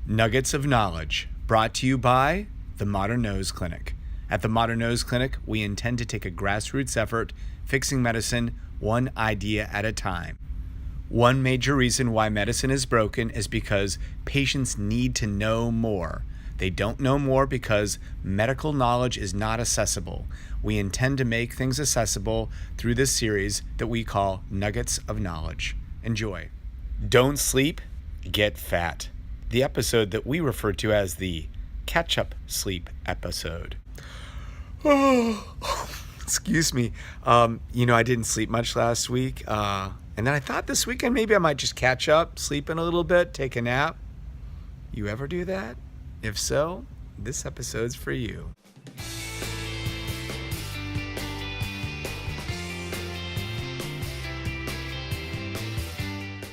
Nuggets of Knowledge, brought to you by the Modern Nose Clinic. At the Modern Nose Clinic, we intend to take a grassroots effort fixing medicine one idea at a time. One major reason why medicine is broken is because patients need to know more. They don't know more because medical knowledge is not accessible. We intend to make things accessible through this series that we call Nuggets of Knowledge. Enjoy. Don't sleep, get fat. The episode that we refer to as the catch-up sleep episode. Oh, excuse me. I didn't sleep much last week. And then I thought this weekend maybe I might just catch up, sleep in a little bit, take a nap. You ever do that? If so, this episode's for you.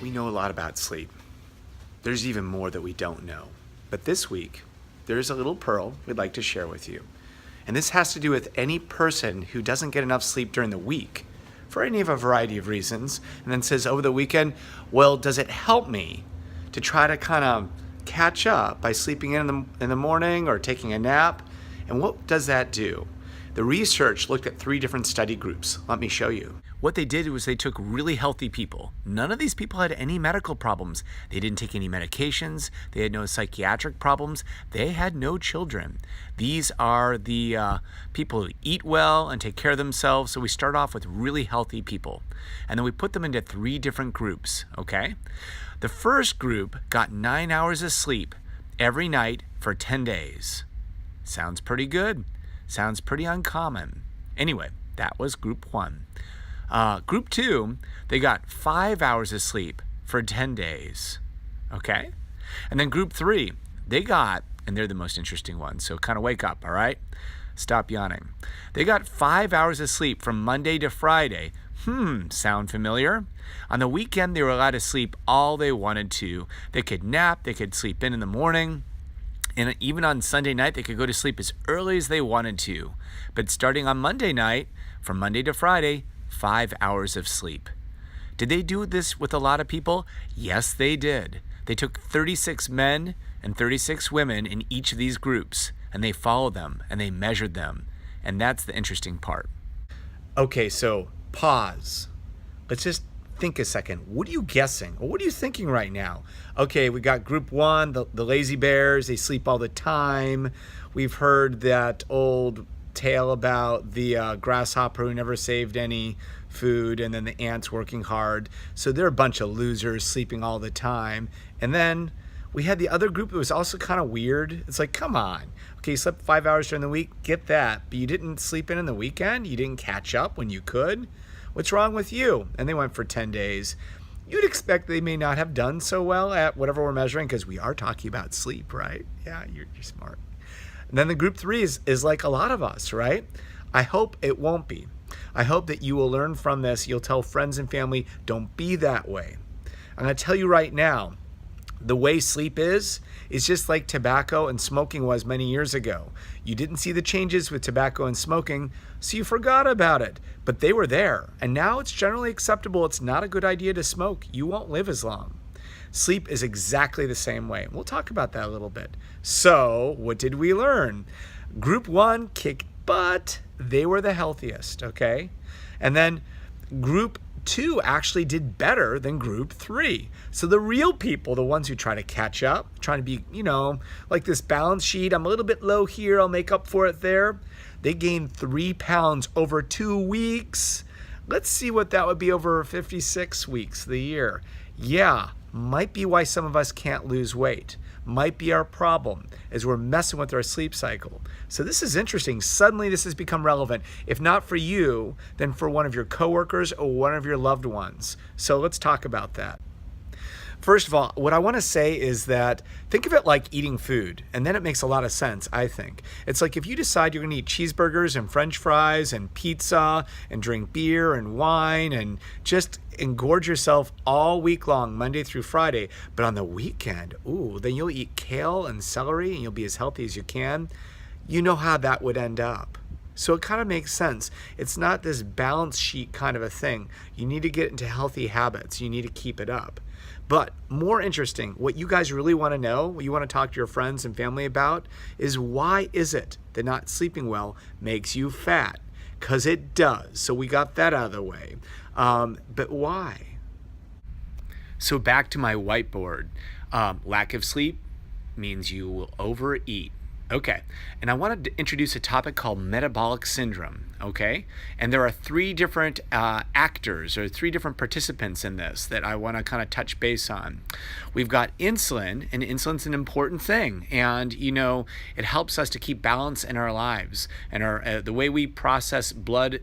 We know a lot about sleep. There's even more that we don't know. But this week, there's a little pearl we'd like to share with you. And this has to do with any person who doesn't get enough sleep during the week for any of a variety of reasons, and then says over the weekend, well, does it help me to try to kind of catch up by sleeping in the morning or taking a nap? And what does that do? The research looked at 3 different study groups. Let me show you. What they did was they took really healthy people. None of these people had any medical problems. They didn't take any medications. They had no psychiatric problems. They had no children. These are the people who eat well and take care of themselves. So we start off with really healthy people. And then we put them into 3 different groups, okay? The first group got 9 hours of sleep every night for 10 days. Sounds pretty good. Sounds pretty uncommon. Anyway, that was group 1. Group 2, they got 5 hours of sleep for 10 days, okay? And then group 3, they got, and they're the most interesting ones, so kind of wake up, all right? Stop yawning. They got 5 hours of sleep from Monday to Friday. Sound familiar? On the weekend, they were allowed to sleep all they wanted to. They could nap, they could sleep in the morning. And even on Sunday night, they could go to sleep as early as they wanted to. But starting on Monday night, from Monday to Friday, 5 hours of sleep. Did they do this with a lot of people? Yes, they did. They took 36 men and 36 women in each of these groups, and they followed them, and they measured them. And that's the interesting part. Okay, so pause. Let's just think a second. What are you guessing? Or what are you thinking right now? Okay, we got group 1, the lazy bears. They sleep all the time. We've heard that old tale about the grasshopper who never saved any food, and then the ants working hard. So they're a bunch of losers sleeping all the time. And then we had the other group that was also kind of weird. It's like, come on. Okay, you slept 5 hours during the week, get that. But you didn't sleep in the weekend? You didn't catch up when you could? What's wrong with you? And they went for 10 days. You'd expect they may not have done so well at whatever we're measuring, because we are talking about sleep, right? Yeah, you're smart. And then the group 3 is like a lot of us, right? I hope it won't be. I hope that you will learn from this. You'll tell friends and family, don't be that way. I'm going to tell you right now, the way sleep is just like tobacco and smoking was many years ago. You didn't see the changes with tobacco and smoking, so you forgot about it. But they were there, and now it's generally acceptable. It's not a good idea to smoke. You won't live as long. Sleep is exactly the same way. We'll talk about that a little bit. So, what did we learn? Group 1 kicked butt. They were the healthiest, okay? And then group 2 actually did better than group 3. So the real people, the ones who try to catch up, trying to be, like this balance sheet, I'm a little bit low here, I'll make up for it there. They gained 3 pounds over 2 weeks. Let's see what that would be over 56 weeks the year. Yeah, might be why some of us can't lose weight. Might be our problem, as we're messing with our sleep cycle. So this is interesting. Suddenly this has become relevant. If not for you, then for one of your coworkers or one of your loved ones. So let's talk about that. First of all, what I want to say is that think of it like eating food, and then it makes a lot of sense, I think. It's like if you decide you're going to eat cheeseburgers and french fries and pizza and drink beer and wine and just engorge yourself all week long, Monday through Friday, but on the weekend, then you'll eat kale and celery and you'll be as healthy as you can. You know how that would end up. So it kind of makes sense. It's not this balance sheet kind of a thing. You need to get into healthy habits. You need to keep it up. But more interesting, what you guys really want to know, what you want to talk to your friends and family about, is why is it that not sleeping well makes you fat? Because it does. So we got that out of the way. But why? So back to my whiteboard. Lack of sleep means you will overeat. Okay, and I wanted to introduce a topic called metabolic syndrome, okay? And there are three different actors or three different participants in this that I want to kind of touch base on. We've got insulin, and insulin's an important thing. And, it helps us to keep balance in our lives. And the way we process blood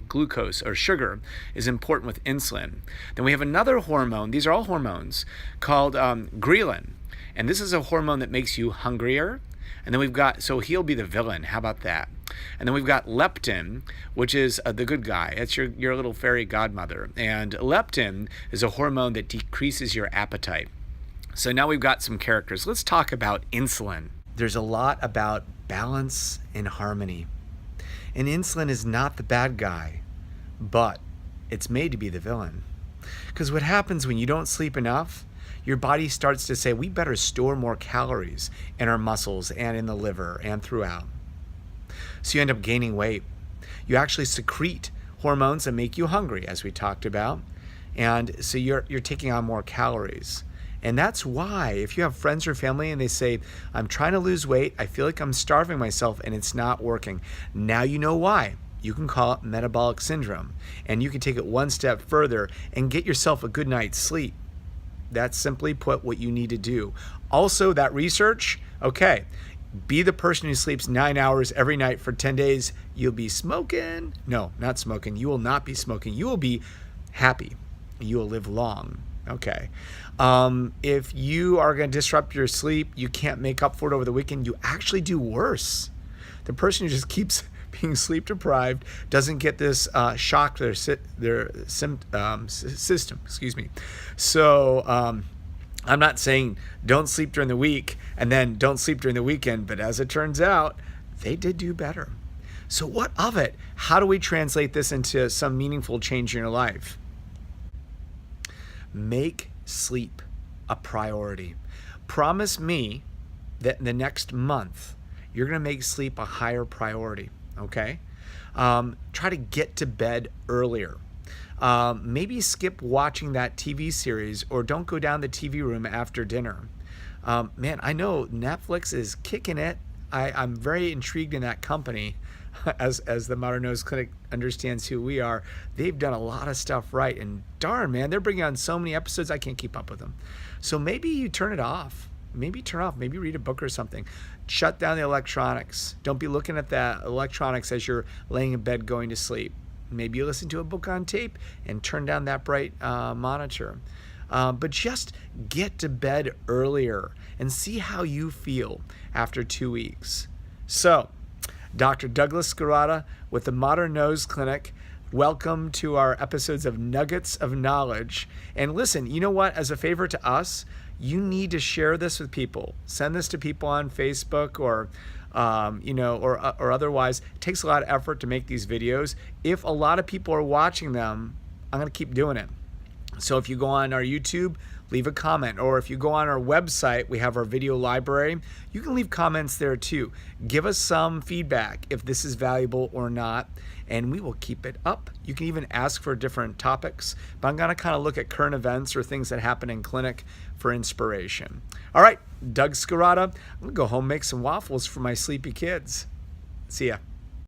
glucose or sugar is important with insulin. Then we have another hormone, these are all hormones, called ghrelin. And this is a hormone that makes you hungrier. And then so he'll be the villain. How about that? And then we've got leptin, which is the good guy. It's your little fairy godmother. And leptin is a hormone that decreases your appetite. So now we've got some characters. Let's talk about insulin. There's a lot about balance and harmony. And insulin is not the bad guy, but it's made to be the villain. Because what happens when you don't sleep enough, your body starts to say, we better store more calories in our muscles and in the liver and throughout. So you end up gaining weight. You actually secrete hormones that make you hungry, as we talked about. And so you're taking on more calories. And that's why if you have friends or family and they say, I'm trying to lose weight, I feel like I'm starving myself and it's not working. Now you know why. You can call it metabolic syndrome. And you can take it one step further and get yourself a good night's sleep. That's simply put what you need to do. Also, that research, okay, be the person who sleeps 9 hours every night for 10 days. You'll be smoking. No, not smoking. You will not be smoking. You will be happy. You will live long. Okay. If you are going to disrupt your sleep, you can't make up for it over the weekend. You actually do worse. The person who just keeps being sleep deprived doesn't get this shock to their system. Excuse me. So I'm not saying don't sleep during the week and then don't sleep during the weekend, but as it turns out, they did do better. So what of it? How do we translate this into some meaningful change in your life? Make sleep a priority. Promise me that in the next month, you're going to make sleep a higher priority. Okay? Try to get to bed earlier. Maybe skip watching that TV series or don't go down the TV room after dinner. Man, I know Netflix is kicking it. I'm very intrigued in that company. As the Modern Nose Clinic understands who we are, they've done a lot of stuff right. And darn, man, they're bringing on so many episodes, I can't keep up with them. So maybe you turn it off. Maybe read a book or something. Shut down the electronics. Don't be looking at the electronics as you're laying in bed going to sleep. Maybe you listen to a book on tape and turn down that bright monitor. But just get to bed earlier and see how you feel after 2 weeks. So, Dr. Douglas Skarada with the Modern Nose Clinic. Welcome to our episodes of Nuggets of Knowledge. And listen, you know what? As a favor to us, you need to share this with people. Send this to people on Facebook or otherwise. It takes a lot of effort to make these videos. If a lot of people are watching them, I'm going to keep doing it. So if you go on our YouTube, leave a comment. Or if you go on our website, we have our video library. You can leave comments there too. Give us some feedback if this is valuable or not, and we will keep it up. You can even ask for different topics, but I'm going to kind of look at current events or things that happen in clinic for inspiration. All right, Doug Skarada. I'm going to go home and make some waffles for my sleepy kids. See ya.